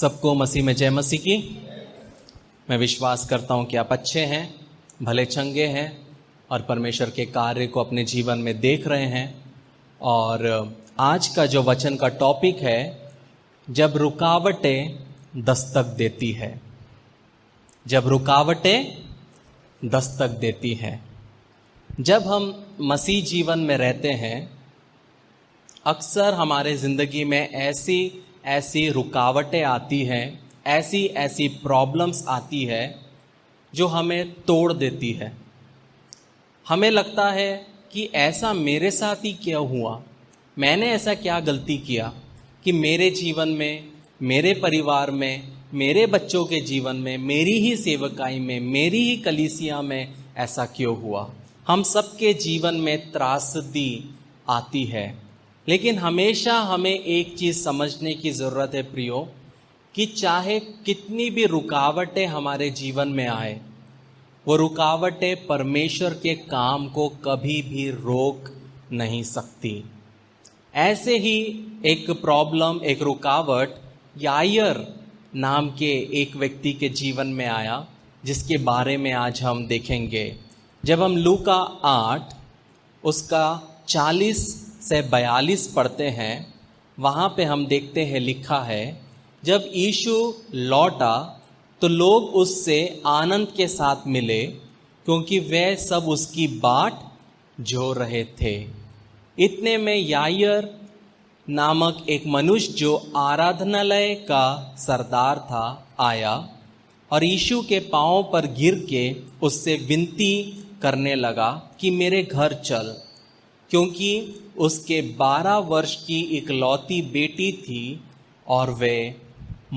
सबको मसीह में जय मसीह की। मैं विश्वास करता हूं कि आप अच्छे हैं, भले चंगे हैं और परमेश्वर के कार्य को अपने जीवन में देख रहे हैं। और आज का जो वचन का टॉपिक है, जब रुकावटें दस्तक देती है। जब रुकावटें दस्तक देती हैं। जब हम मसीह जीवन में रहते हैं, अक्सर हमारे ज़िंदगी में ऐसी रुकावटें आती हैं, ऐसी प्रॉब्लम्स आती है जो हमें तोड़ देती है। हमें लगता है कि ऐसा मेरे साथ ही क्यों हुआ, मैंने ऐसा क्या गलती किया कि मेरे जीवन में, मेरे परिवार में, मेरे बच्चों के जीवन में, मेरी ही सेवकाई में, मेरी ही कलीसिया में ऐसा क्यों हुआ। हम सबके जीवन में त्रासदी आती है, लेकिन हमेशा हमें एक चीज़ समझने की ज़रूरत है प्रियो, कि चाहे कितनी भी रुकावटें हमारे जीवन में आए, वो रुकावटें परमेश्वर के काम को कभी भी रोक नहीं सकती। ऐसे ही एक प्रॉब्लम, एक रुकावट यायर नाम के एक व्यक्ति के जीवन में आया, जिसके बारे में आज हम देखेंगे। जब हम लूका 8 उसका 40 से 42 पढ़ते हैं, वहाँ पे हम देखते हैं, लिखा है, जब यीशु लौटा तो लोग उससे आनंद के साथ मिले, क्योंकि वे सब उसकी बाट जोह रहे थे। इतने में यायर नामक एक मनुष्य जो आराधनालय का सरदार था आया और यीशु के पांवों पर गिर के उससे विनती करने लगा कि मेरे घर चल, क्योंकि उसके 12 वर्ष की इकलौती बेटी थी और वे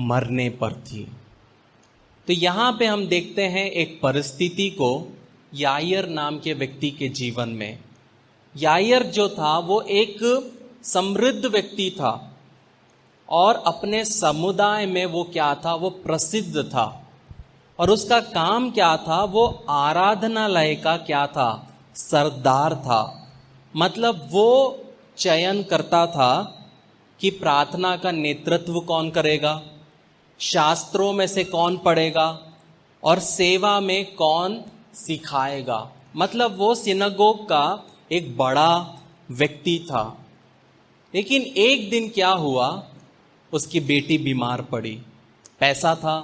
मरने पर थी। तो यहाँ पे हम देखते हैं एक परिस्थिति को यायर नाम के व्यक्ति के जीवन में। यायर जो था वो एक समृद्ध व्यक्ति था और अपने समुदाय में वो क्या था, वो प्रसिद्ध था। और उसका काम क्या था, वो आराधनालय का क्या था, सरदार था। मतलब वो चयन करता था कि प्रार्थना का नेतृत्व कौन करेगा, शास्त्रों में से कौन पढ़ेगा और सेवा में कौन सिखाएगा। मतलब वो सिनगोग का एक बड़ा व्यक्ति था। लेकिन एक दिन क्या हुआ, उसकी बेटी बीमार पड़ी। पैसा था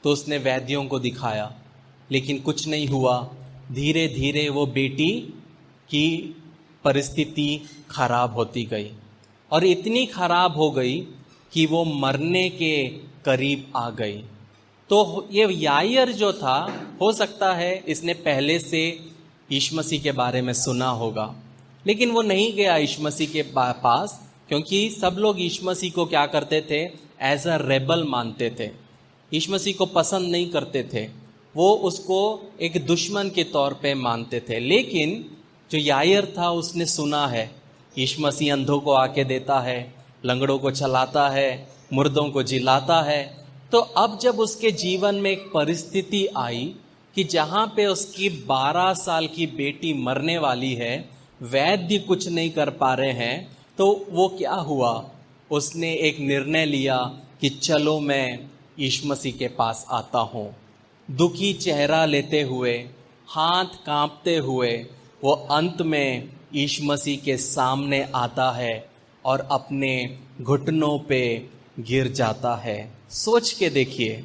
तो उसने वैद्यों को दिखाया, लेकिन कुछ नहीं हुआ। धीरे धीरे वो बेटी की परिस्थिति खराब होती गई और इतनी खराब हो गई कि वो मरने के करीब आ गई। तो ये यायर जो था, हो सकता है इसने पहले से यीशु मसीह के बारे में सुना होगा, लेकिन वो नहीं गया यीशु मसीह के पास, क्योंकि सब लोग यीशु मसीह को क्या करते थे, एज अ रेबल मानते थे। यीशु मसीह को पसंद नहीं करते थे, वो उसको एक दुश्मन के तौर पे मानते थे। लेकिन जो यायर था, उसने सुना है यीशु मसीह अंधों को आके देता है, लंगड़ों को चलाता है, मुर्दों को जिलाता है। तो अब जब उसके जीवन में एक परिस्थिति आई कि जहाँ पे उसकी 12 साल की बेटी मरने वाली है, वैद्य कुछ नहीं कर पा रहे हैं, तो वो क्या हुआ, उसने एक निर्णय लिया कि चलो मैं यीशु मसीह के पास आता हूँ। दुखी चेहरा लेते हुए, हाथ कांपते हुए, वो अंत में यीशु मसीह के सामने आता है और अपने घुटनों पे गिर जाता है। सोच के देखिए,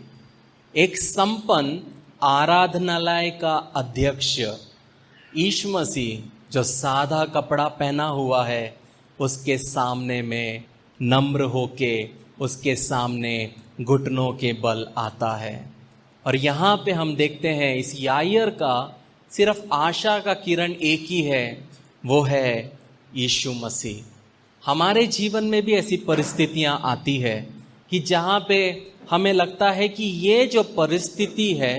एक संपन्न आराधनालय का अध्यक्ष यीशु मसीह, जो सादा कपड़ा पहना हुआ है, उसके सामने में नम्र होके उसके सामने घुटनों के बल आता है। और यहाँ पे हम देखते हैं इस यायर का सिर्फ आशा का किरण एक ही है, वो है यीशु मसीह। हमारे जीवन में भी ऐसी परिस्थितियाँ आती है कि जहाँ पे हमें लगता है कि ये जो परिस्थिति है,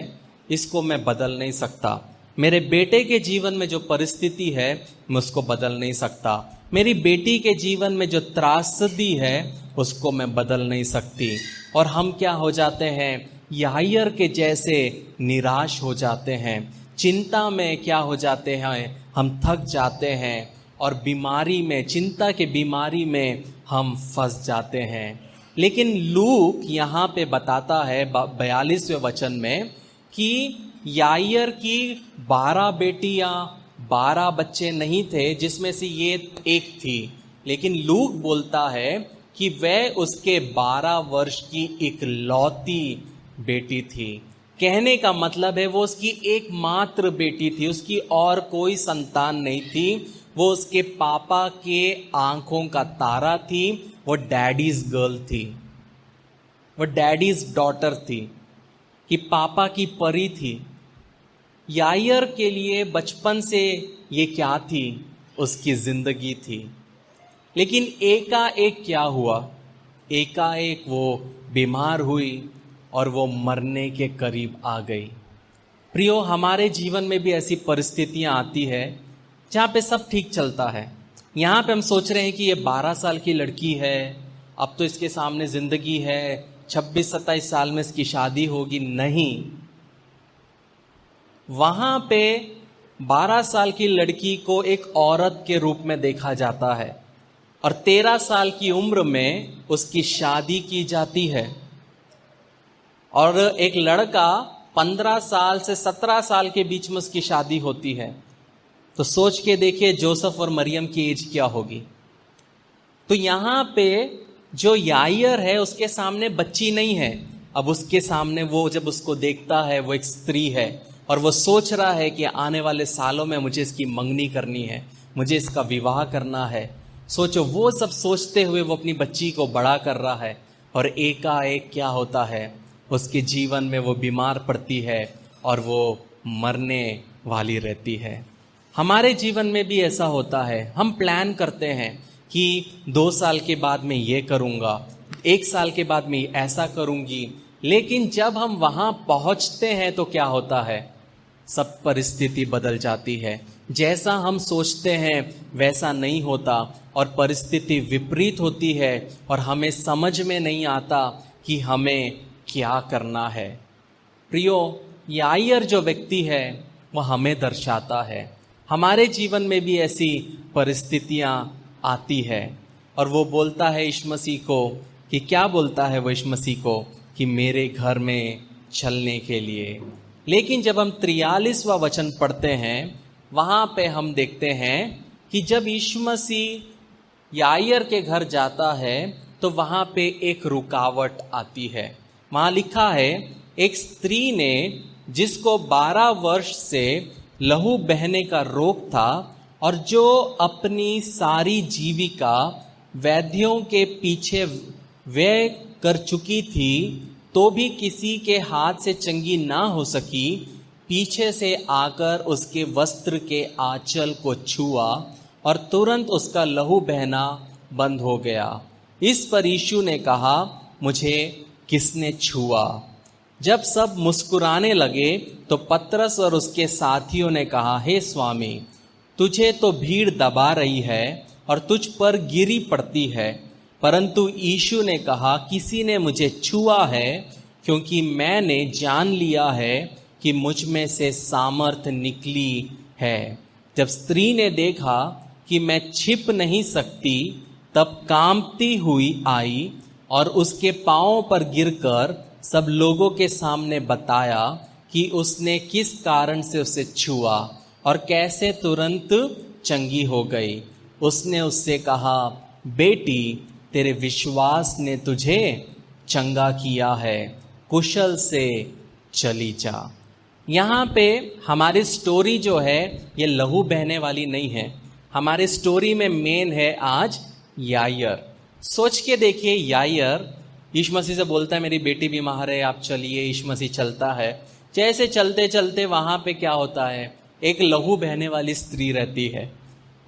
इसको मैं बदल नहीं सकता। मेरे बेटे के जीवन में जो परिस्थिति है, मैं उसको बदल नहीं सकता। मेरी बेटी के जीवन में जो त्रासदी है, उसको मैं बदल नहीं सकती। और हम क्या हो जाते हैं, यायर के जैसे निराश हो जाते हैं, चिंता में क्या हो जाते हैं, हम थक जाते हैं और बीमारी में, चिंता के बीमारी में हम फंस जाते हैं। लेकिन लूक यहाँ पे बताता है 42वें वचन में कि यायर की 12 बेटियां 12 बच्चे नहीं थे, जिसमें से ये एक थी, लेकिन लूक बोलता है कि वह उसके 12 वर्ष की इकलौती बेटी थी। कहने का मतलब है वो उसकी एकमात्र बेटी थी, उसकी और कोई संतान नहीं थी। वो उसके पापा के आंखों का तारा थी, वो डैडीज गर्ल थी, वो डैडीज डॉटर थी, कि पापा की परी थी। यायर के लिए बचपन से ये क्या थी? उसकी जिंदगी थी। लेकिन एकाएक क्या हुआ? एकाएक वो बीमार हुई और वो मरने के करीब आ गई। प्रियो, हमारे जीवन में भी ऐसी परिस्थितियां आती है जहाँ पे सब ठीक चलता है। यहाँ पे हम सोच रहे हैं कि ये 12 साल की लड़की है, अब तो इसके सामने जिंदगी है, 26-27 साल में इसकी शादी होगी। नहीं, वहां पे 12 साल की लड़की को एक औरत के रूप में देखा जाता है और 13 साल की उम्र में उसकी शादी की जाती है। और एक लड़का 15 साल से 17 साल के बीच में उसकी शादी होती है। तो सोच के देखिए जोसेफ और मरियम की एज क्या होगी। तो यहां पे जो यायर है उसके सामने बच्ची नहीं है, अब उसके सामने वो जब उसको देखता है वो एक स्त्री है और वो सोच रहा है कि आने वाले सालों में मुझे इसकी मंगनी करनी है, मुझे इसका विवाह करना है। सोचो, वो सब सोचते हुए वो अपनी बच्ची को बड़ा कर रहा है और एकाएक क्या होता है, उसके जीवन में वो बीमार पड़ती है और वो मरने वाली रहती है। हमारे जीवन में भी ऐसा होता है, हम प्लान करते हैं कि 2 साल के बाद मैं ये करूँगा, 1 साल के बाद मैं ऐसा करूँगी, लेकिन जब हम वहाँ पहुँचते हैं तो क्या होता है? सब परिस्थिति बदल जाती है। जैसा हम सोचते हैं वैसा नहीं होता और परिस्थिति विपरीत होती है और हमें समझ में नहीं आता कि हमें क्या करना है। प्रियो, यायर जो व्यक्ति है वह हमें दर्शाता है। हमारे जीवन में भी ऐसी परिस्थितियां आती है और वो बोलता है यीशु मसीह को कि क्या बोलता है वो यीशु मसीह को कि मेरे घर में चलने के लिए। लेकिन जब हम 43वां वचन पढ़ते हैं वहां पे हम देखते हैं कि जब यीशु मसीह यायर के घर जाता है तो वहां पे एक रुकावट आती है। वहां लिखा है, एक स्त्री ने जिसको 12 वर्ष से लहू बहने का रोग था और जो अपनी सारी जीविका वैद्यों के पीछे व्यय कर चुकी थी तो भी किसी के हाथ से चंगी ना हो सकी, पीछे से आकर उसके वस्त्र के आंचल को छुआ और तुरंत उसका लहू बहना बंद हो गया। इस पर यीशु ने कहा, मुझे किसने छुआ? जब सब मुस्कुराने लगे तो पतरस और उसके साथियों ने कहा, हे स्वामी, तुझे तो भीड़ दबा रही है और तुझ पर गिरी पड़ती है। परंतु यीशु ने कहा, किसी ने मुझे छुआ है क्योंकि मैंने जान लिया है कि मुझ में से सामर्थ निकली है। जब स्त्री ने देखा कि मैं छिप नहीं सकती, तब कांपती हुई आई और उसके पांवों पर गिरकर सब लोगों के सामने बताया कि उसने किस कारण से उसे छुआ और कैसे तुरंत चंगी हो गई। उसने उससे कहा, बेटी, तेरे विश्वास ने तुझे चंगा किया है, कुशल से चली जा। यहाँ पे हमारी स्टोरी जो है ये लहू बहने वाली नहीं है। हमारी स्टोरी में मेन है आज यायर। सोच के देखिए, यायर यीशु मसीह से बोलता है, मेरी बेटी बीमार है, आप चलिए। यीशु मसीह चलता है। जैसे चलते चलते वहां पे क्या होता है, एक लहू बहने वाली स्त्री रहती है।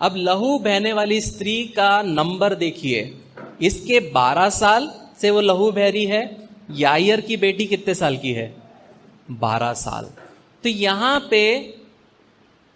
अब लहू बहने वाली स्त्री का नंबर देखिए, इसके 12 साल से वो लहू बह रही है। यायर की बेटी कितने साल की है? 12 साल। तो यहां पे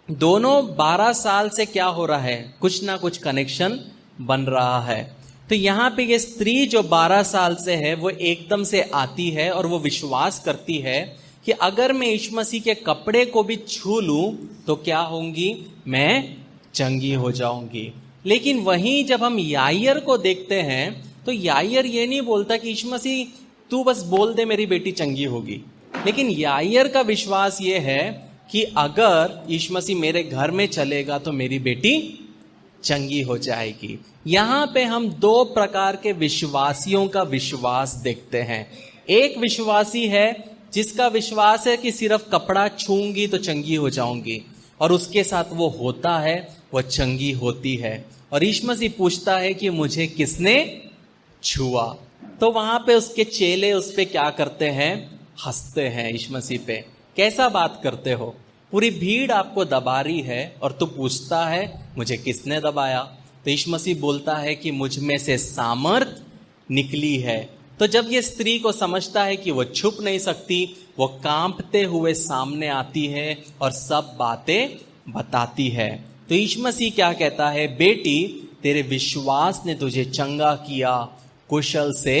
दोनों 12 साल से क्या हो रहा है, कुछ ना कुछ कनेक्शन बन रहा है। तो यहाँ पे ये स्त्री जो 12 साल से है वो एकदम से आती है और वो विश्वास करती है कि अगर मैं यीशु मसीह के कपड़े को भी छू लूं तो क्या होंगी, मैं चंगी हो जाऊंगी। लेकिन वहीं जब हम यायर को देखते हैं तो याईर ये नहीं बोलता कि यीशु मसीह तू बस बोल दे मेरी बेटी चंगी होगी, लेकिन याईर का विश्वास ये है कि अगर यीशु मसीह मेरे घर में चलेगा तो मेरी बेटी चंगी हो जाएगी। यहां पे हम दो प्रकार के विश्वासियों का विश्वास देखते हैं। एक विश्वासी है जिसका विश्वास है कि सिर्फ कपड़ा छूंगी तो चंगी हो जाऊंगी, और उसके साथ वो होता है, वो चंगी होती है। और यीशु मसीह पूछता है कि मुझे किसने छुआ, तो वहां पे उसके चेले उस पे क्या करते हैं, हंसते हैं यीशु मसीह पे। कैसा बात करते हो, पूरी भीड़ आपको दबा रही है और तू पूछता है मुझे किसने दबाया। तो यीशु मसीह बोलता है कि मुझ में से सामर्थ निकली है। तो जब ये स्त्री को समझता है कि वो छुप नहीं सकती, वो कांपते हुए सामने आती है और सब बातें बताती है। तो यीशु मसीह क्या कहता है, बेटी तेरे विश्वास ने तुझे चंगा किया, कुशल से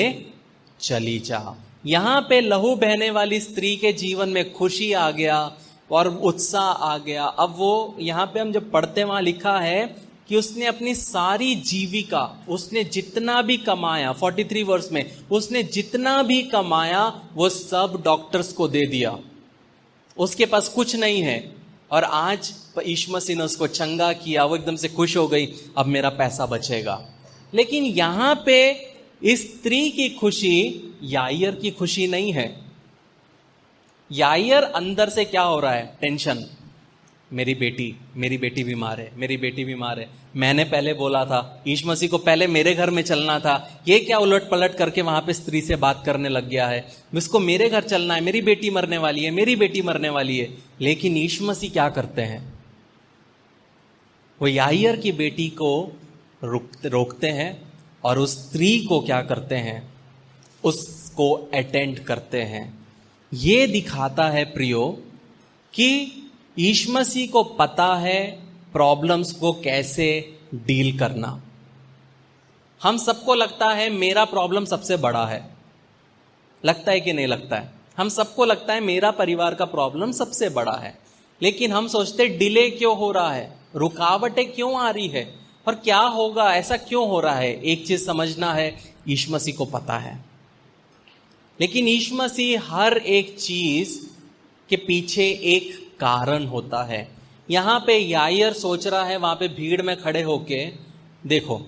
चली जा। यहां पे लहू बहने वाली स्त्री के जीवन में खुशी आ गया और उत्साह आ गया। अब वो यहां पे हम जब पढ़ते वहां लिखा है कि उसने अपनी सारी जीविका, उसने जितना भी कमाया, 43 वर्ष में उसने जितना भी कमाया वो सब डॉक्टर्स को दे दिया। उसके पास कुछ नहीं है, और आज यीशु मसीह ने उसको चंगा किया, वो एकदम से खुश हो गई, अब मेरा पैसा बचेगा। लेकिन यहां पे इस स्त्री की खुशी याईर की खुशी नहीं है। याईर अंदर से क्या हो रहा है, टेंशन, मेरी बेटी बीमार है, मेरी बेटी बीमार है। मैंने पहले बोला था, यीशु मसीह को पहले मेरे घर में चलना था, ये क्या उलट पलट करके वहां पे स्त्री से बात करने लग गया है, इसको मेरे घर चलना है, मेरी बेटी मरने वाली है, मेरी बेटी मरने वाली है। लेकिन यीशु मसीह क्या करते हैं, वो याईर की बेटी को रोकते हैं और उस स्त्री को क्या करते हैं, उसको अटेंड करते हैं। ये दिखाता है प्रियो कि यीशु मसीह को पता है प्रॉब्लम्स को कैसे डील करना। हम सबको लगता है मेरा प्रॉब्लम सबसे बड़ा है, लगता है कि नहीं लगता है, हम सबको लगता है मेरा परिवार का प्रॉब्लम सबसे बड़ा है। लेकिन हम सोचते डिले क्यों हो रहा है, रुकावटें क्यों आ रही है, और क्या होगा, ऐसा क्यों हो रहा है। एक चीज समझना है, यीशु मसीह को पता है। लेकिन यीशु मसीह हर एक चीज के पीछे एक कारण होता है। यहां पे याईर सोच रहा है, वहां पे भीड़ में खड़े होके, देखो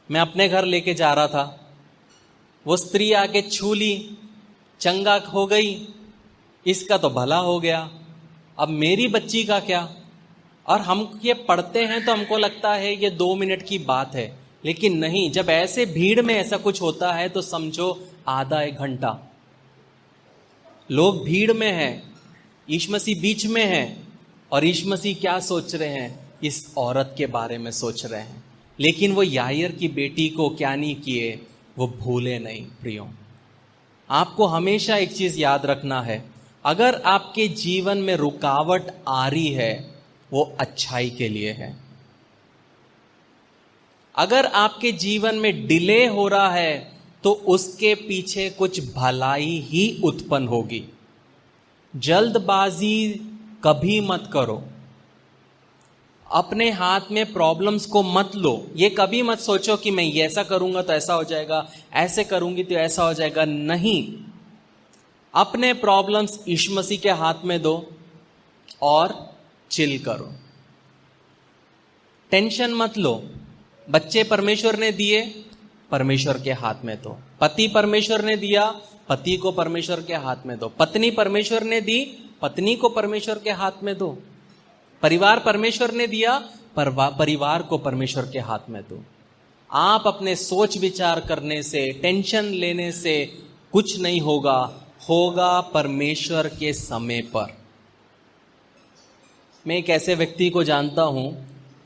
मैं अपने घर लेके जा रहा था, वो स्त्री आके छू ली, चंगा हो गई, इसका तो भला हो गया, अब मेरी बच्ची का क्या। और हम ये पढ़ते हैं तो हमको लगता है ये 2 मिनट की बात है, लेकिन नहीं, जब ऐसे भीड़ में ऐसा कुछ होता है तो समझो आधा 1 घंटा। लोग भीड़ में हैं, यीशु मसीह बीच में है, और यीशु मसीह क्या सोच रहे हैं, इस औरत के बारे में सोच रहे हैं। लेकिन वो याईर की बेटी को क्या नहीं किए, वो भूले नहीं। प्रियो, आपको हमेशा एक चीज याद रखना है, अगर आपके जीवन में रुकावट आ रही है वो अच्छाई के लिए है। अगर आपके जीवन में डिले हो रहा है तो उसके पीछे कुछ भलाई ही उत्पन्न होगी। जल्दबाजी कभी मत करो, अपने हाथ में प्रॉब्लम्स को मत लो। ये कभी मत सोचो कि मैं ये ऐसा करूंगा तो ऐसा हो जाएगा, ऐसे करूंगी तो ऐसा हो जाएगा। नहीं, अपने प्रॉब्लम्स यीशु मसीह के हाथ में दो और चिल करो, टेंशन मत लो। बच्चे परमेश्वर ने दिए, परमेश्वर के हाथ में दो। पति परमेश्वर ने दिया, पति को परमेश्वर के हाथ में दो। पत्नी परमेश्वर ने दी, पत्नी को परमेश्वर के हाथ में दो। परिवार परमेश्वर ने दिया, परिवार को परमेश्वर के हाथ में दो। आप अपने सोच विचार करने से, टेंशन लेने से कुछ नहीं होगा, होगा परमेश्वर के समय पर। मैं एक ऐसे व्यक्ति को जानता हूं,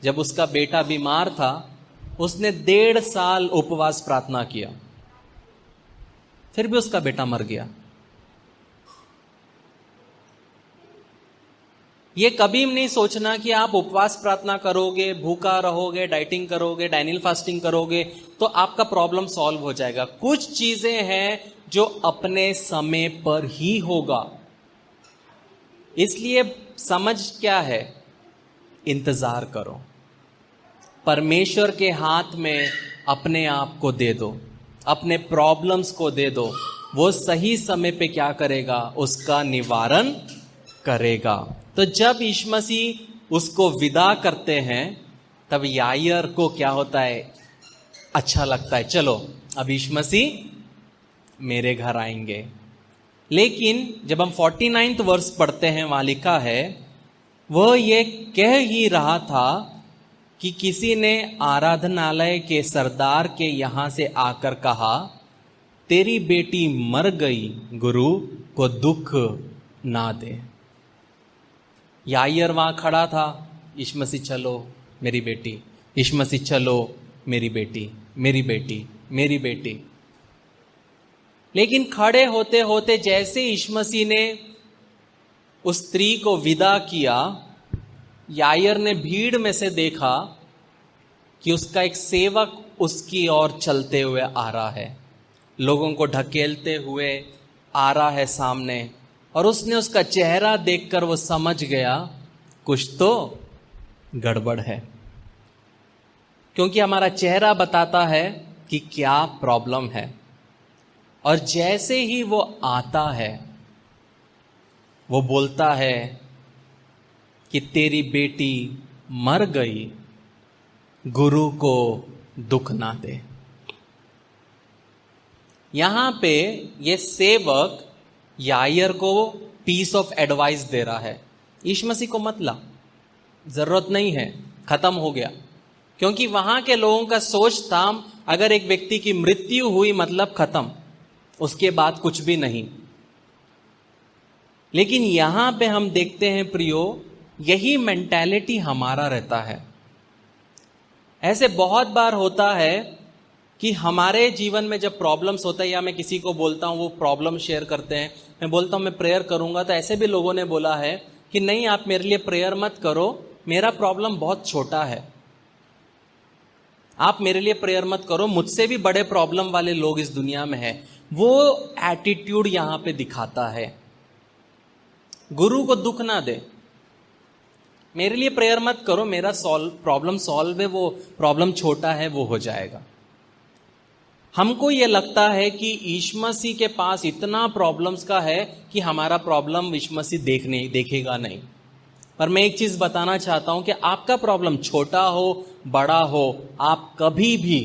जब उसका बेटा बीमार था, उसने 1.5 साल उपवास प्रार्थना किया, फिर भी उसका बेटा मर गया। ये कभी नहीं सोचना कि आप उपवास प्रार्थना करोगे, भूखा रहोगे, डाइटिंग करोगे, डाइनियल फास्टिंग करोगे तो आपका प्रॉब्लम सॉल्व हो जाएगा। कुछ चीजें हैं जो अपने समय पर ही होगा। इसलिए समझ क्या है, इंतजार करो, परमेश्वर के हाथ में अपने आप को दे दो। अपने प्रॉब्लम्स को दे दो, वो सही समय पे क्या करेगा, उसका निवारण करेगा। तो जब यीशु मसीह उसको विदा करते हैं तब याईर को क्या होता है, अच्छा लगता है, चलो अब यीशु मसीह मेरे घर आएंगे। लेकिन जब हम 49th वर्स पढ़ते हैं, वहां लिखा है वह ये कह ही रहा था कि किसी ने आराधनालय के सरदार के यहां से आकर कहा, तेरी बेटी मर गई, गुरु को दुख ना दे। याईर वहां खड़ा था, यीशु मसीह चलो मेरी बेटी, यीशु मसीह चलो मेरी बेटी, मेरी बेटी, मेरी बेटी। लेकिन खड़े होते होते जैसे यीशु मसीह ने उस स्त्री को विदा किया, याईर ने भीड़ में से देखा कि उसका एक सेवक उसकी ओर चलते हुए आ रहा है, लोगों को ढकेलते हुए आ रहा है सामने, और उसने उसका चेहरा देखकर वो समझ गया कुछ तो गड़बड़ है, क्योंकि हमारा चेहरा बताता है कि क्या प्रॉब्लम है। और जैसे ही वो आता है, वो बोलता है कि तेरी बेटी मर गई, गुरु को दुख ना दे। यहां पे ये सेवक याईर को पीस ऑफ एडवाइस दे रहा है, यीशु मसीह को मत ला, जरूरत नहीं है, खत्म हो गया। क्योंकि वहां के लोगों का सोच था, अगर एक व्यक्ति की मृत्यु हुई मतलब खत्म, उसके बाद कुछ भी नहीं। लेकिन यहां पे हम देखते हैं प्रियो, यही मेंटालिटी हमारा रहता है। ऐसे बहुत बार होता है कि हमारे जीवन में जब प्रॉब्लम्स होता है, या मैं किसी को बोलता हूं, वो प्रॉब्लम शेयर करते हैं, मैं बोलता हूं मैं प्रेयर करूंगा, तो ऐसे भी लोगों ने बोला है कि नहीं आप मेरे लिए प्रेयर मत करो, मेरा प्रॉब्लम बहुत छोटा है, आप मेरे लिए प्रेयर मत करो, मुझसे भी बड़े प्रॉब्लम वाले लोग इस दुनिया में हैं। वो एटीट्यूड यहां पे दिखाता है। गुरु को दुख ना दे, मेरे लिए प्रेयर मत करो, मेरा प्रॉब्लम सॉल्व है, वो प्रॉब्लम छोटा है, वो हो जाएगा। हमको ये लगता है कि यीशु मसीह के पास इतना प्रॉब्लम्स का है कि हमारा प्रॉब्लम यीशु मसीह देखेगा नहीं। पर मैं एक चीज बताना चाहता हूं कि आपका प्रॉब्लम छोटा हो बड़ा हो, आप कभी भी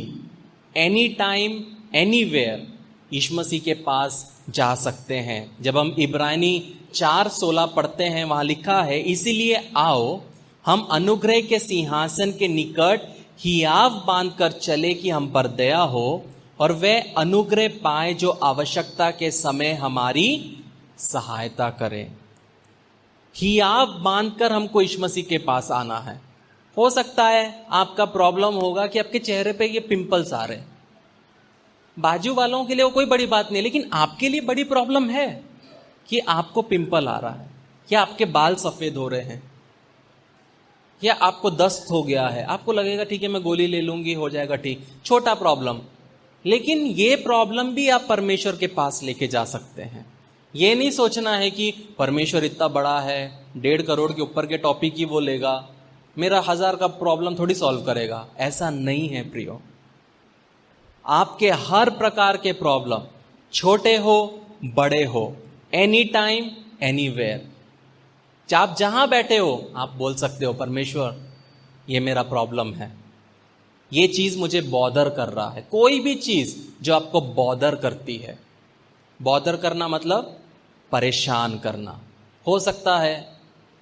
एनी टाइम एनीवेयर यीशु मसीह के पास जा सकते हैं। जब हम इब्रानी 4:16 पढ़ते हैं, वहां लिखा है, इसीलिए आओ हम अनुग्रह के सिंहासन के निकट हियाव बांधकर चले कि हम पर दया हो और वह अनुग्रह पाए जो आवश्यकता के समय हमारी सहायता करे। हियाव बांधकर हमको यीशु मसीह के पास आना है। हो सकता है आपका प्रॉब्लम होगा कि आपके चेहरे पे ये पिंपल्स आ रहे हैं, बाजू वालों के लिए वो कोई बड़ी बात नहीं, लेकिन आपके लिए बड़ी प्रॉब्लम है कि आपको पिंपल आ रहा है, या आपके बाल सफेद हो रहे हैं, या आपको दस्त हो गया है। आपको लगेगा ठीक है मैं गोली ले लूंगी हो जाएगा ठीक, छोटा प्रॉब्लम। लेकिन ये प्रॉब्लम भी आप परमेश्वर के पास लेके जा सकते हैं। ये नहीं सोचना है कि परमेश्वर इतना बड़ा है, 1.5 करोड़ के ऊपर के टॉपिक ही वो लेगा, मेरा 1000 का प्रॉब्लम थोड़ी सॉल्व करेगा। ऐसा नहीं है प्रियो। आपके हर प्रकार के प्रॉब्लम, छोटे हो बड़े हो, एनी टाइम एनीवेयर, आप जहां बैठे हो आप बोल सकते हो परमेश्वर ये मेरा प्रॉब्लम है, ये चीज मुझे बॉदर कर रहा है। कोई भी चीज जो आपको बॉदर करती है, बॉदर करना मतलब परेशान करना। हो सकता है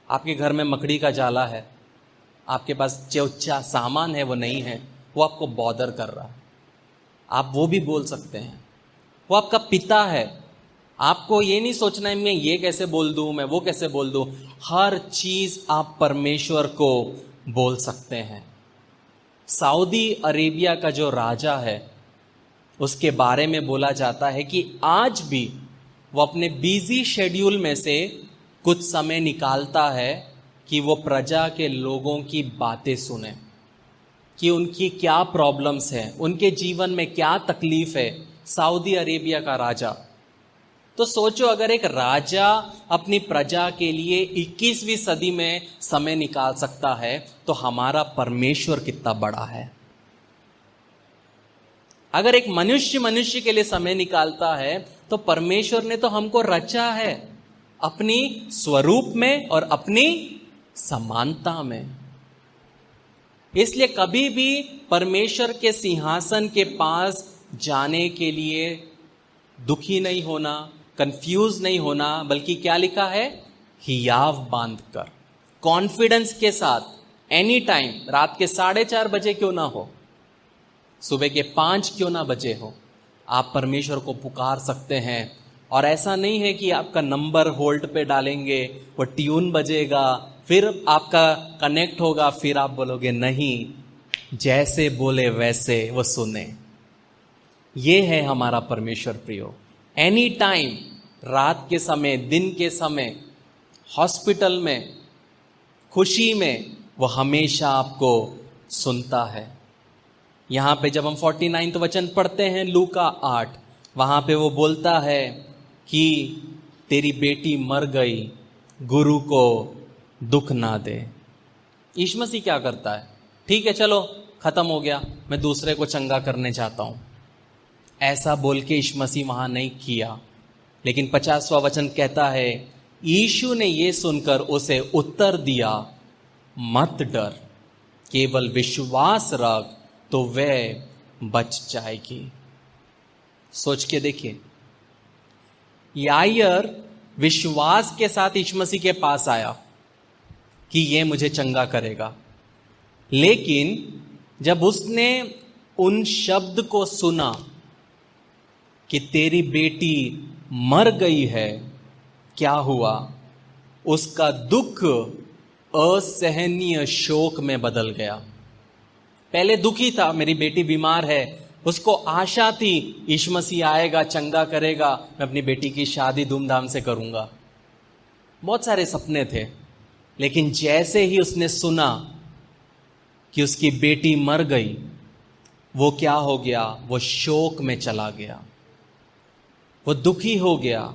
आपके घर में मकड़ी का जाला है, आपके पास जो सामान है वो नहीं है, वो आपको बॉदर कर रहा है, आप वो भी बोल सकते हैं। वो आपका पिता है, आपको ये नहीं सोचना है मैं ये कैसे बोल दूं, मैं वो कैसे बोल दूं। हर चीज आप परमेश्वर को बोल सकते हैं। सऊदी अरेबिया का जो राजा है, उसके बारे में बोला जाता है कि आज भी वो अपने बिजी शेड्यूल में से कुछ समय निकालता है कि वो प्रजा के लोगों की बातें सुने, कि उनकी क्या प्रॉब्लम्स हैं, उनके जीवन में क्या तकलीफ है। सऊदी अरेबिया का राजा। तो सोचो अगर एक राजा अपनी प्रजा के लिए 21वीं सदी में समय निकाल सकता है, तो हमारा परमेश्वर कितना बड़ा है। अगर एक मनुष्य मनुष्य के लिए समय निकालता है तो परमेश्वर ने तो हमको रचा है अपनी स्वरूप में और अपनी समानता में। इसलिए कभी भी परमेश्वर के सिंहासन के पास जाने के लिए दुखी नहीं होना, कंफ्यूज नहीं होना, बल्कि क्या लिखा है, हियाव बांधकर कॉन्फिडेंस के साथ एनी टाइम, रात के 4:30 बजे क्यों ना हो, सुबह के 5 क्यों ना बजे हो, आप परमेश्वर को पुकार सकते हैं। और ऐसा नहीं है कि आपका नंबर होल्ड पे डालेंगे, वो ट्यून बजेगा, फिर आपका कनेक्ट होगा, फिर आप बोलोगे नहीं, जैसे बोले वैसे वो सुने। ये है हमारा परमेश्वर प्रियो। एनी टाइम, रात के समय, दिन के समय, हॉस्पिटल में, खुशी में, वो हमेशा आपको सुनता है। यहां पे जब हम 49 वचन पढ़ते हैं लूका 8, वहां पे वो बोलता है कि तेरी बेटी मर गई, गुरु को दुख ना दे। यीशु मसीह क्या करता है, ठीक है चलो खत्म हो गया, मैं दूसरे को चंगा करने जाता हूं, ऐसा बोल के यीशु मसीह वहां नहीं किया। लेकिन 50वां वचन कहता है, यीशु ने यह सुनकर उसे उत्तर दिया, मत डर, केवल विश्वास रख तो वह बच जाएगी। सोच के देखिए, यायर विश्वास के साथ यीशु मसीह के पास आया कि यह मुझे चंगा करेगा, लेकिन जब उसने उन शब्द को सुना कि तेरी बेटी मर गई है, क्या हुआ, उसका दुख असहनीय शोक में बदल गया। पहले दुखी था, मेरी बेटी बीमार है, उसको आशा थी यीशु मसीह आएगा, चंगा करेगा, मैं अपनी बेटी की शादी धूमधाम से करूंगा, बहुत सारे सपने थे। लेकिन जैसे ही उसने सुना कि उसकी बेटी मर गई, वो क्या हो गया, वो शोक में चला गया, वो दुखी हो गया।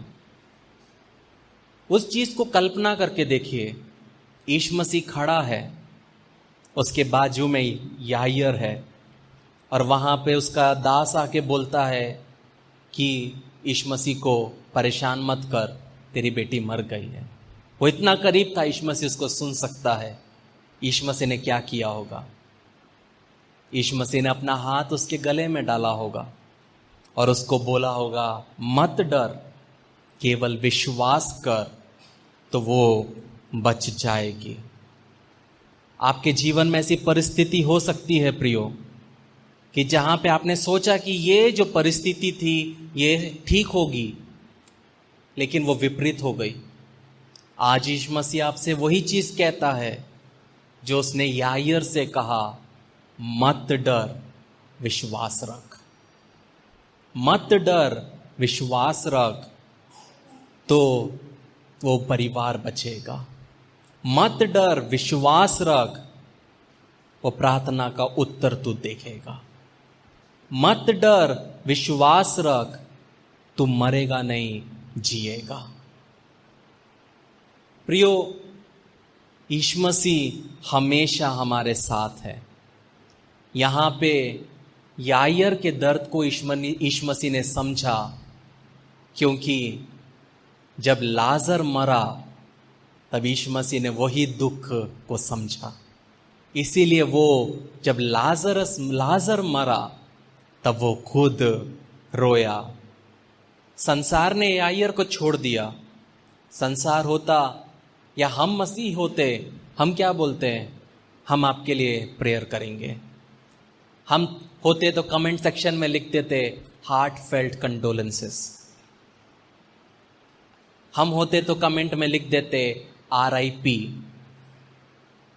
उस चीज को कल्पना करके देखिए, यीशु मसीह खड़ा है, उसके बाजू में यायर है, और वहां पे उसका दास आके बोलता है कि यीशु मसीह को परेशान मत कर, तेरी बेटी मर गई है। वो इतना करीब था, यीशु मसीह उसको सुन सकता है। यीशु मसीह ने क्या किया होगा, यीशु मसीह ने अपना हाथ उसके गले में डाला होगा और उसको बोला होगा, मत डर, केवल विश्वास कर तो वो बच जाएगी। आपके जीवन में ऐसी परिस्थिति हो सकती है प्रियो, कि जहां पे आपने सोचा कि ये जो परिस्थिति थी ये ठीक होगी, लेकिन वो विपरीत हो गई। आज यीशु मसीह आपसे वही चीज कहता है जो उसने यायर से कहा, मत डर, विश्वास रख, मत डर, विश्वास रख, तो वो परिवार बचेगा। मत डर, विश्वास रख, वो प्रार्थना का उत्तर तू देखेगा। मत डर, विश्वास रख, तू मरेगा नहीं, जिएगा। प्रियो, यीशु मसीह हमेशा हमारे साथ है। यहां पे यायर के दर्द को यीशु मसीह ने समझा, क्योंकि जब लाजर मरा तब यीशु मसीह ने वही दुख को समझा। इसीलिए वो जब लाजर मरा तब वो खुद रोया। संसार ने यायर को छोड़ दिया। संसार होता या हम मसीह होते, हम क्या बोलते हैं, हम आपके लिए प्रेयर करेंगे। हम होते तो कमेंट सेक्शन में लिख देते हार्ट फेल्ट कंडोलेंसेस। हम होते तो कमेंट में लिख देते RIP,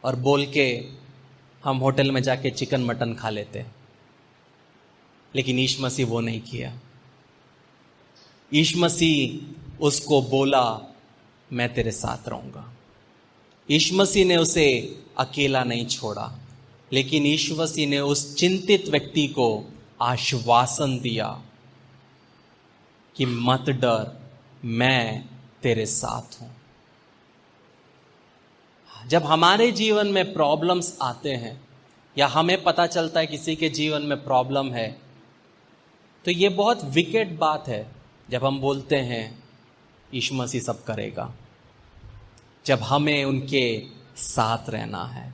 और बोल के हम होटल में जाके चिकन मटन खा लेते। लेकिन यीशु मसीह वो नहीं किया। यीशु मसीह उसको बोला, मैं तेरे साथ रहूंगा। यीशु मसीह ने उसे अकेला नहीं छोड़ा, लेकिन यीशु मसीह ने उस चिंतित व्यक्ति को आश्वासन दिया कि मत डर, मैं तेरे साथ हूं। जब हमारे जीवन में प्रॉब्लम्स आते हैं, या हमें पता चलता है किसी के जीवन में प्रॉब्लम है, तो ये बहुत विकेट बात है जब हम बोलते हैं यीशु मसीह सब करेगा, जब हमें उनके साथ रहना है।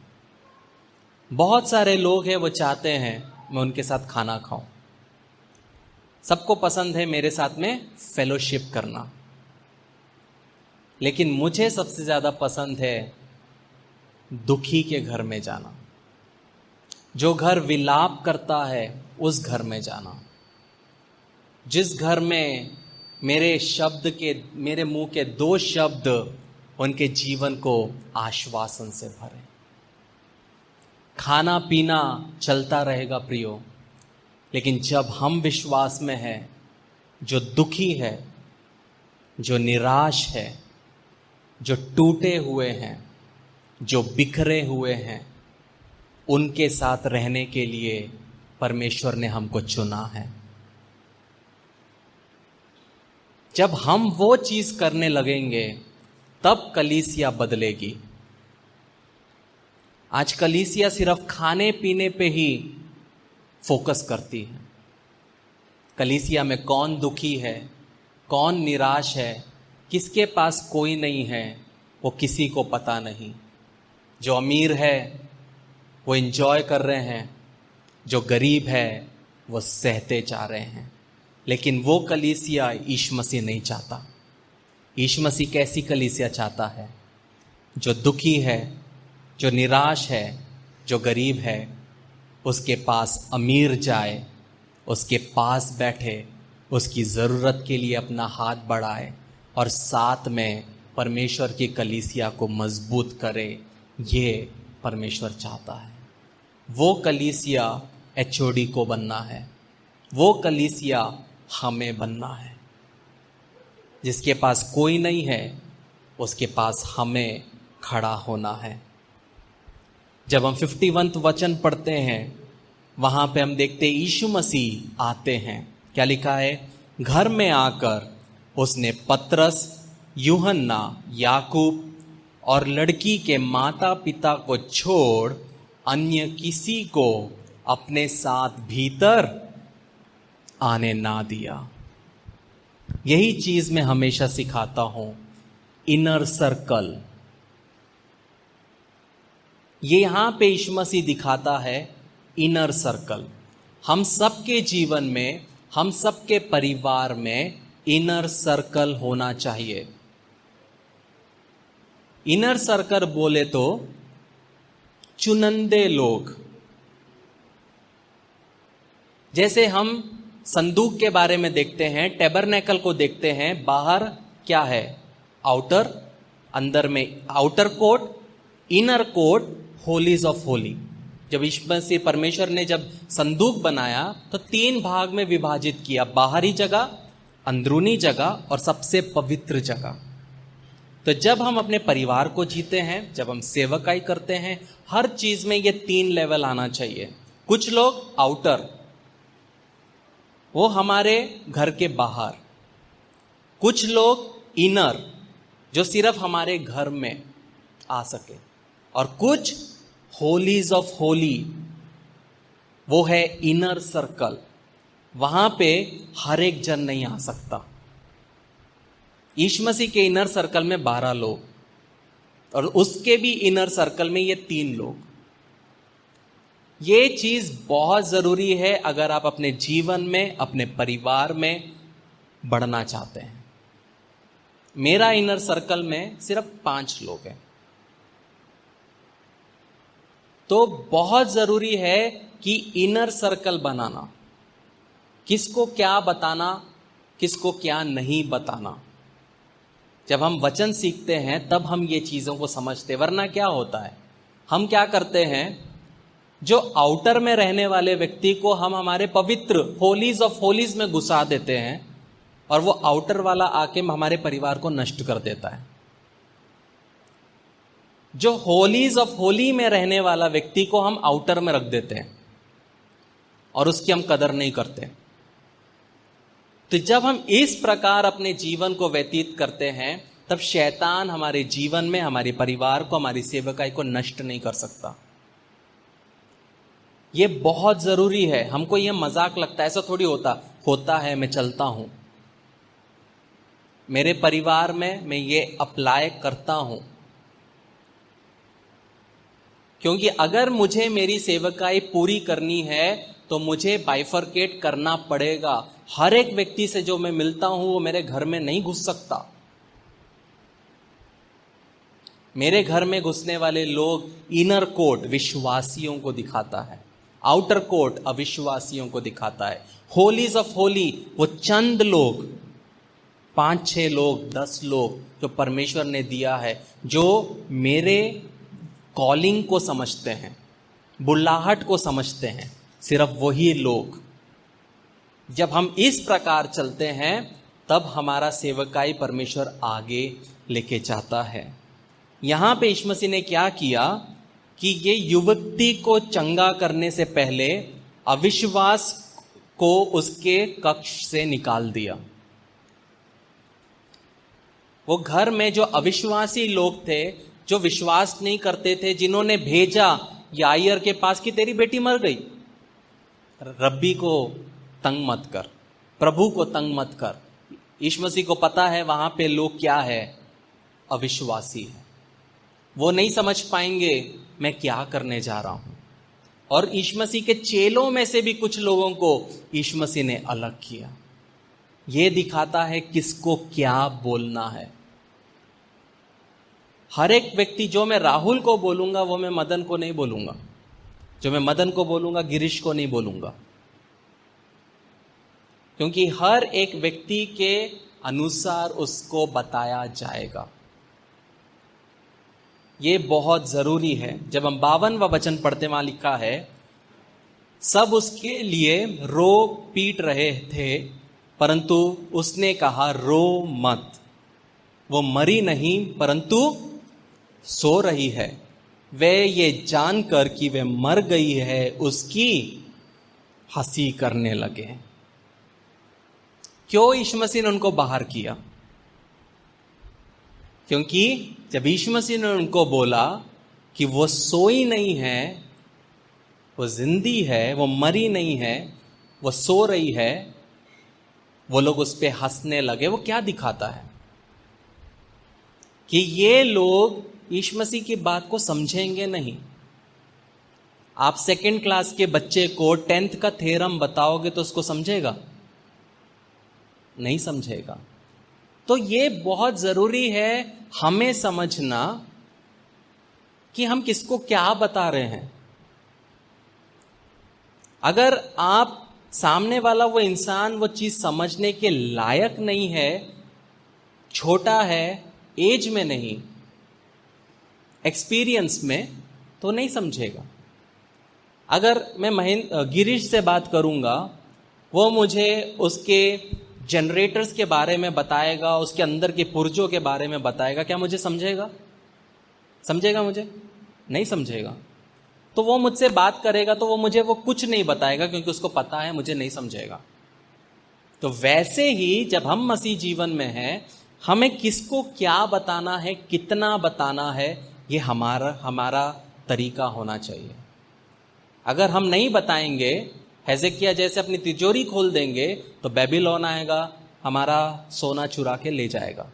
बहुत सारे लोग हैं वो चाहते हैं मैं उनके साथ खाना खाऊं, सबको पसंद है मेरे साथ में फेलोशिप करना, लेकिन मुझे सबसे ज्यादा पसंद है दुखी के घर में जाना, जो घर विलाप करता है उस घर में जाना, जिस घर में मेरे मुंह के 2 शब्द उनके जीवन को आश्वासन से भरे। खाना पीना चलता रहेगा प्रियो, लेकिन जब हम विश्वास में हैं, जो दुखी है, जो निराश है, जो टूटे हुए हैं, जो बिखरे हुए हैं, उनके साथ रहने के लिए परमेश्वर ने हमको चुना है। जब हम वो चीज करने लगेंगे तब कलीसिया बदलेगी। आज कलीसिया सिर्फ खाने पीने पे ही फोकस करती है। कलीसिया में कौन दुखी है, कौन निराश है, किसके पास कोई नहीं है, वो किसी को पता नहीं। जो अमीर है वो एंजॉय कर रहे हैं, जो गरीब है वो सहते जा रहे हैं। लेकिन वो कलीसिया यीशु मसीह नहीं चाहता। यीशु मसीह कैसी कलीसिया चाहता है? जो दुखी है, जो निराश है, जो गरीब है, उसके पास अमीर जाए, उसके पास बैठे, उसकी ज़रूरत के लिए अपना हाथ बढ़ाए और साथ में परमेश्वर की कलीसिया को मजबूत करे। ये परमेश्वर चाहता है। वो कलीसिया एचओडी को बनना है, वो कलीसिया हमें बनना है। जिसके पास कोई नहीं है उसके पास हमें खड़ा होना है। जब हम 51वां वचन पढ़ते हैं वहां पे हम देखते हैं यीशु मसीह आते हैं। क्या लिखा है? घर में आकर उसने पतरस, यूहन्ना, याकूब और लड़की के माता पिता को छोड़ अन्य किसी को अपने साथ भीतर आने ना दिया। यही चीज मैं हमेशा सिखाता हूं, इनर सर्कल। ये यहां पे यीशु मसीह दिखाता है इनर सर्कल। हम सबके जीवन में, हम सबके परिवार में इनर सर्कल होना चाहिए। इनर सर्कल बोले तो चुनिंदे लोग। जैसे हम संदूक के बारे में देखते हैं, टेबरनेकल को देखते हैं, बाहर क्या है? आउटर, अंदर में outer coat, inner coat, holies of holy. जब यीशु मसीह परमेश्वर ने जब संदूक बनाया तो 3 भाग में विभाजित किया, बाहरी जगह, अंदरूनी जगह और सबसे पवित्र जगह। तो जब हम अपने परिवार को जीते हैं, जब हम सेवकाई करते हैं, हर चीज में ये 3 लेवल आना चाहिए। कुछ लोग आउटर, वो हमारे घर के बाहर। कुछ लोग इनर, जो सिर्फ हमारे घर में आ सके। और कुछ होलीज ऑफ होली, वो है इनर सर्कल। वहां पे हर एक जन नहीं आ सकता। यीशु मसीह के इनर सर्कल में 12 लोग और उसके भी इनर सर्कल में ये 3 लोग। ये चीज बहुत जरूरी है अगर आप अपने जीवन में, अपने परिवार में बढ़ना चाहते हैं। मेरा इनर सर्कल में सिर्फ 5 लोग हैं। तो बहुत जरूरी है कि इनर सर्कल बनाना, किसको क्या बताना, किसको क्या नहीं बताना। जब हम वचन सीखते हैं तब हम ये चीजों को समझते, वरना क्या होता है, हम क्या करते हैं, जो आउटर में रहने वाले व्यक्ति को हम हमारे पवित्र होलीज ऑफ होलीज में घुसा देते हैं और वो आउटर वाला आके हमारे परिवार को नष्ट कर देता है। जो होलीज ऑफ होली में रहने वाला व्यक्ति को हम आउटर में रख देते हैं और उसकी हम कदर नहीं करते। तो जब हम इस प्रकार अपने जीवन को व्यतीत करते हैं तब शैतान हमारे जीवन में, हमारे परिवार को, हमारी सेवकाई को नष्ट नहीं कर सकता। ये बहुत जरूरी है। हमको ये मजाक लगता है, ऐसा थोड़ी होता। होता है मैं चलता हूं, मेरे परिवार में मैं ये अप्लाई करता हूं, क्योंकि अगर मुझे मेरी सेवकाई पूरी करनी है तो मुझे बाइफरकेट करना पड़ेगा। हर एक व्यक्ति से जो मैं मिलता हूं वो मेरे घर में नहीं घुस सकता। मेरे घर में घुसने वाले लोग इनर कोर्ट विश्वासियों को दिखाता है, आउटर कोर्ट अविश्वासियों को दिखाता है। होलीज ऑफ होली वो चंद लोग, 5-6 लोग, 10 लोग जो परमेश्वर ने दिया है, जो मेरे कॉलिंग को समझते हैं, बुलाहट को समझते हैं, सिर्फ वही लोग। जब हम इस प्रकार चलते हैं तब हमारा सेवकाई परमेश्वर आगे लेके जाता है। यहां पे यीशु मसीह ने क्या किया कि ये युवती को चंगा करने से पहले अविश्वास को उसके कक्ष से निकाल दिया। वो घर में जो अविश्वासी लोग थे, जो विश्वास नहीं करते थे, जिन्होंने भेजा याईर के पास कि तेरी बेटी मर गई, रब्बी को तंग मत कर, प्रभु को तंग मत कर। यीशु मसीह को पता है वहां पे लोग क्या है, अविश्वासी है, वो नहीं समझ पाएंगे मैं क्या करने जा रहा हूं। और यीशु मसीह के चेलों में से भी कुछ लोगों को यीशु मसीह ने अलग किया। यह दिखाता है किसको क्या बोलना है। हर एक व्यक्ति, जो मैं राहुल को बोलूंगा वो मैं मदन को नहीं बोलूंगा, जो मैं मदन को बोलूंगा गिरीश को नहीं बोलूंगा, क्योंकि हर एक व्यक्ति के अनुसार उसको बताया जाएगा। ये बहुत जरूरी है। जब हम 52वां वचन पढ़ते, वहां लिखा है, सब उसके लिए रो पीट रहे थे, परंतु उसने कहा रो मत, वो मरी नहीं परंतु सो रही है। वे ये जानकर कि वे मर गई है उसकी हंसी करने लगे। क्यों यीशु मसीह ने उनको बाहर किया? क्योंकि जब यीशु मसीह ने उनको बोला कि वो सोई नहीं है, वो जिंदी है, वो मरी नहीं है, वो सो रही है, वो लोग उस पर हंसने लगे। वो क्या दिखाता है कि ये लोग यीशु मसीह की बात को समझेंगे नहीं। आप 2nd क्लास के बच्चे को 10th का थ्योरम बताओगे तो उसको समझेगा? नहीं समझेगा। तो ये बहुत जरूरी है हमें समझना कि हम किसको क्या बता रहे हैं। अगर आप सामने वाला वो इंसान वो चीज समझने के लायक नहीं है, छोटा है, एज में नहीं, एक्सपीरियंस में, तो नहीं समझेगा। अगर मैं गिरीश से बात करूंगा, वो मुझे उसके जनरेटर्स के बारे में बताएगा, उसके अंदर के पुर्जों के बारे में बताएगा, क्या मुझे समझेगा? समझेगा मुझे? नहीं समझेगा। तो वो मुझसे बात करेगा तो वो मुझे वो कुछ नहीं बताएगा, क्योंकि उसको पता है मुझे नहीं समझेगा। तो वैसे ही जब हम मसीह जीवन में हैं, हमें किसको क्या बताना है, कितना बताना है, ये हमारा तरीका होना चाहिए। अगर हम नहीं बताएंगे, हेजेकिया जैसे अपनी तिजोरी खोल देंगे, तो बेबीलोन आएगा, हमारा सोना चुरा के ले जाएगा।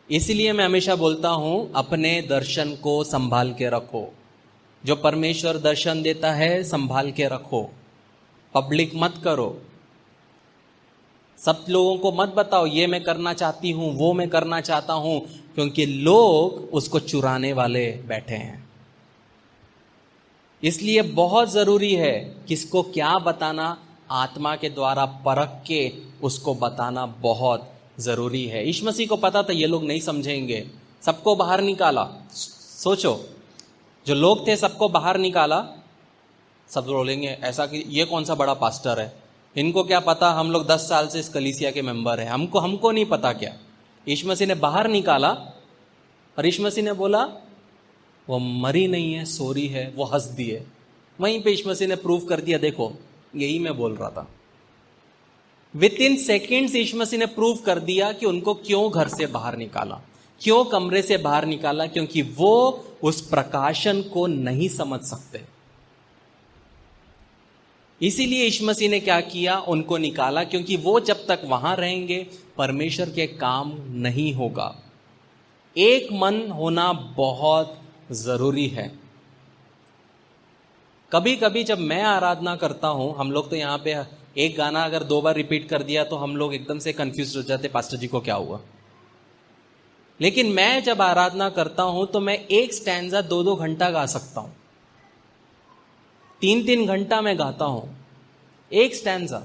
इसलिए मैं हमेशा बोलता हूं, अपने दर्शन को संभाल के रखो। जो परमेश्वर दर्शन देता है संभाल के रखो, पब्लिक मत करो। सब लोगों को मत बताओ ये मैं करना चाहती हूं, वो मैं करना चाहता हूं, क्योंकि लोग उसको चुराने वाले बैठे हैं। इसलिए बहुत जरूरी है किसको क्या बताना, आत्मा के द्वारा परख के उसको बताना बहुत जरूरी है। यीशु मसीह को पता था ये लोग नहीं समझेंगे, सबको बाहर निकाला। सोचो, जो लोग थे सबको बाहर निकाला, सब बोलेंगे ऐसा कि ये कौन सा बड़ा पास्टर है, इनको क्या पता, हम लोग 10 साल से इस कलीसिया के मेंबर हैं, हमको नहीं पता क्या। यीशु मसीह ने बाहर निकाला और यीशु मसीह ने बोला वो मरी नहीं है, सोरी है, वो हंस दिए। वहीं पे यीशु मसीह ने प्रूव कर दिया, देखो यही मैं बोल रहा था। विद इन सेकेंड्स यीशु मसीह ने प्रूव कर दिया कि उनको क्यों घर से बाहर निकाला, क्यों कमरे से बाहर निकाला, क्योंकि वो उस प्रकाशन को नहीं समझ सकते। इसीलिए यीशु मसीह ने क्या किया, उनको निकाला, क्योंकि वो जब तक वहां रहेंगे परमेश्वर के काम नहीं होगा। एक मन होना बहुत जरूरी है। कभी कभी जब मैं आराधना करता हूं, हम लोग तो यहाँ पे एक गाना अगर 2 बार रिपीट कर दिया तो हम लोग एकदम से कंफ्यूज हो जाते, पास्टर जी को क्या हुआ। लेकिन मैं जब आराधना करता हूं तो मैं एक स्टैंजा 2-2 घंटा गा सकता हूं, 3-3 घंटा मैं गाता हूं एक स्टैंजा,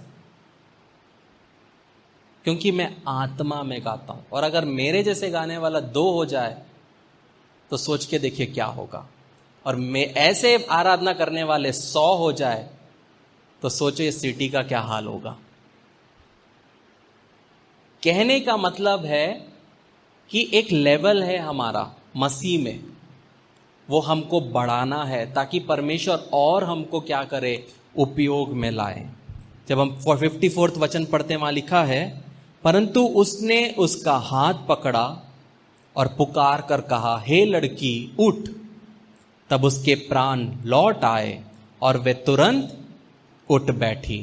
क्योंकि मैं आत्मा में गाता हूं। और अगर मेरे जैसे गाने वाला 2 हो जाए तो सोच के देखिए क्या होगा। और मैं ऐसे आराधना करने वाले 100 हो जाए तो सोचो इस सिटी का क्या हाल होगा। कहने का मतलब है कि एक लेवल है हमारा मसीह में, वो हमको बढ़ाना है ताकि परमेश्वर और हमको क्या करे, उपयोग में लाए। जब हम 54 वचन पढ़ते, वहां लिखा है, परंतु उसने उसका हाथ पकड़ा और पुकार कर कहा, हे लड़की उठ। तब उसके प्राण लौट आए और वे तुरंत उठ बैठी।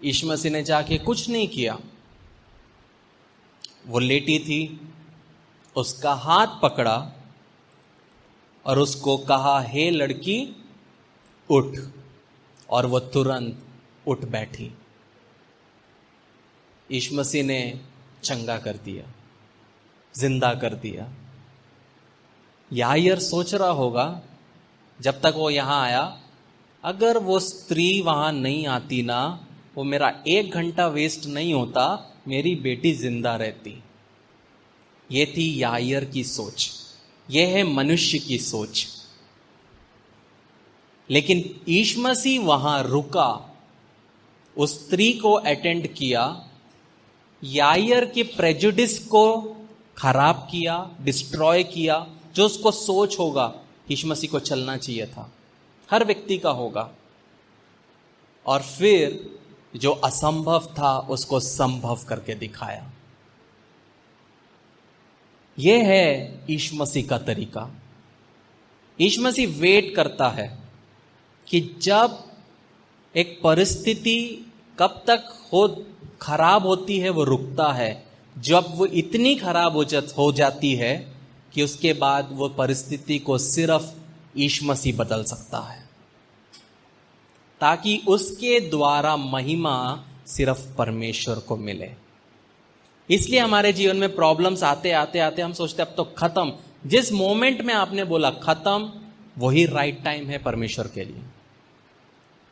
यीशु मसीह ने जाके कुछ नहीं किया, वो लेटी थी, उसका हाथ पकड़ा और उसको कहा, हे लड़की उठ, और वो तुरंत उठ बैठी। यीशु मसीह ने चंगा कर दिया, जिंदा कर दिया। यायर सोच रहा होगा जब तक वो यहां आया, अगर वो स्त्री वहां नहीं आती ना, वो मेरा 1 घंटा वेस्ट नहीं होता, मेरी बेटी जिंदा रहती। ये थी यायर की सोच, ये है मनुष्य की सोच। लेकिन यीशु मसीह वहां रुका, उस स्त्री को अटेंड किया, यायर के प्रेजुडिस को खराब किया, डिस्ट्रॉय किया। जो उसको सोच होगा यीशु मसीह को चलना चाहिए था, हर व्यक्ति का होगा। और फिर जो असंभव था उसको संभव करके दिखाया। यह है यीशु मसीह का तरीका। यीशु मसीह वेट करता है कि जब एक परिस्थिति कब तक खराब होती है, वो रुकता है। जब वो इतनी खराब हो जाती है कि उसके बाद वो परिस्थिति को सिर्फ यीशु मसीह बदल सकता है, ताकि उसके द्वारा महिमा सिर्फ परमेश्वर को मिले। इसलिए हमारे जीवन में प्रॉब्लम्स आते आते आते हम सोचते अब तो खत्म। जिस मोमेंट में आपने बोला खत्म, वही राइट टाइम है परमेश्वर के लिए।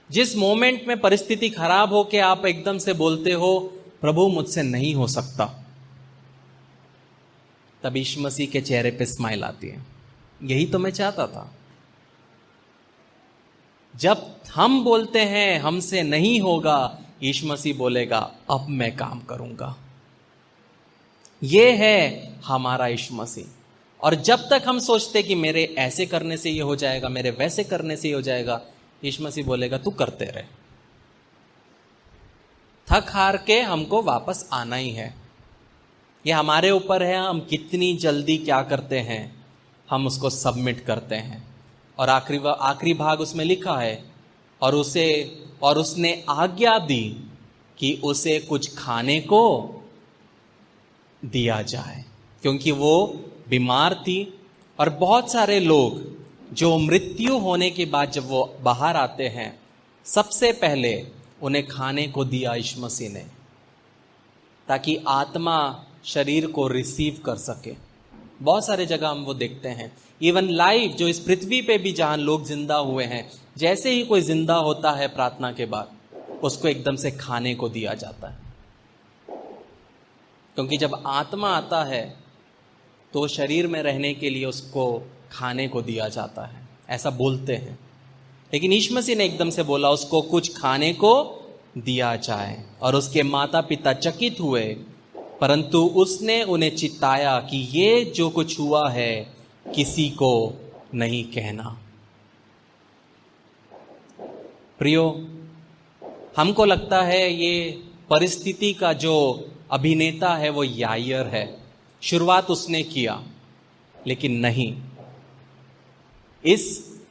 जिस मोमेंट में परिस्थिति खराब हो के आप एकदम से बोलते हो प्रभु मुझसे नहीं हो सकता, तब यीशु मसीह के चेहरे पे स्माइल आती है। यही तो मैं चाहता था। जब हम बोलते हैं हमसे नहीं होगा, यीशु मसीह बोलेगा अब मैं काम करूंगा। यह है हमारा यीशु मसीह। और जब तक हम सोचते कि मेरे ऐसे करने से ये हो जाएगा, मेरे वैसे करने से ये हो जाएगा, यीशु मसीह बोलेगा तू करते रहे। थक हार के हमको वापस आना ही है। ये हमारे ऊपर है, हम कितनी जल्दी क्या करते हैं, हम उसको सबमिट करते हैं। और आखिरी भाग उसमें लिखा है, और उसने आज्ञा दी कि उसे कुछ खाने को दिया जाए, क्योंकि वो बीमार थी। और बहुत सारे लोग जो मृत्यु होने के बाद जब वो बाहर आते हैं, सबसे पहले उन्हें खाने को दिया यीशु मसीह ने, ताकि आत्मा शरीर को रिसीव कर सके। बहुत सारे जगह हम वो देखते हैं, इवन लाइव जो इस पृथ्वी पे भी जहां लोग जिंदा हुए हैं, जैसे ही कोई जिंदा होता है प्रार्थना के बाद, उसको एकदम से खाने को दिया जाता है। क्योंकि जब आत्मा आता है तो शरीर में रहने के लिए उसको खाने को दिया जाता है, ऐसा बोलते हैं। लेकिन यीशु मसीह ने एकदम से बोला उसको कुछ खाने को दिया जाए। और उसके माता पिता चकित हुए, परंतु उसने उन्हें चिताया कि ये जो कुछ हुआ है किसी को नहीं कहना। प्रियो, हमको लगता है ये परिस्थिति का जो अभिनेता है वो यायर है, शुरुआत उसने किया, लेकिन नहीं। इस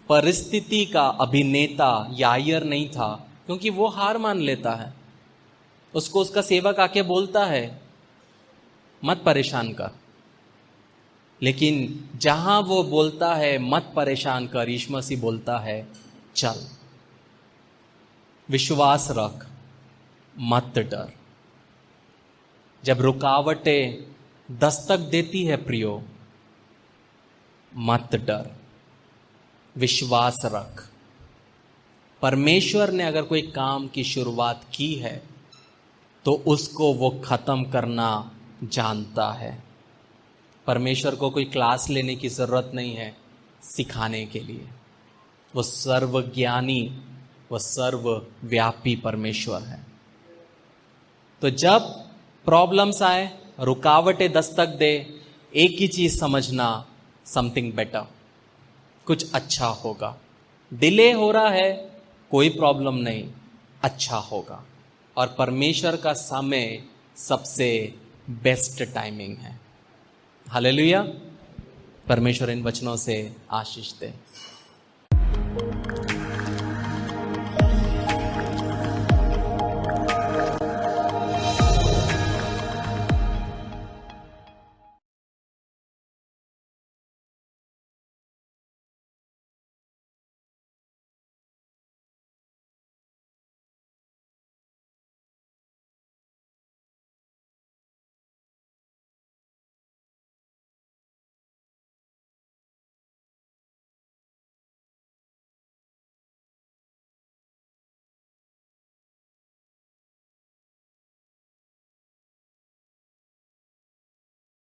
परिस्थिति का अभिनेता यायर नहीं था, क्योंकि वो हार मान लेता है। उसको उसका सेवक आके बोलता है मत परेशान कर, लेकिन जहां वो बोलता है मत परेशान कर, यीशु मसीह बोलता है चल, विश्वास रख, मत डर। जब रुकावटें दस्तक देती है प्रियो, मत डर, विश्वास रख। परमेश्वर ने अगर कोई काम की शुरुआत की है तो उसको वो खत्म करना जानता है। परमेश्वर को कोई क्लास लेने की जरूरत नहीं है सिखाने के लिए। वो सर्वज्ञानी, वो सर्वव्यापी परमेश्वर है। तो जब प्रॉब्लम्स आए, रुकावटें दस्तक दे, एक ही चीज समझना, समथिंग बेटर, कुछ अच्छा होगा। डिले हो रहा है, कोई प्रॉब्लम नहीं, अच्छा होगा। और परमेश्वर का समय सबसे बेस्ट टाइमिंग है। हालेलुया। परमेश्वर इन वचनों से आशीष दे।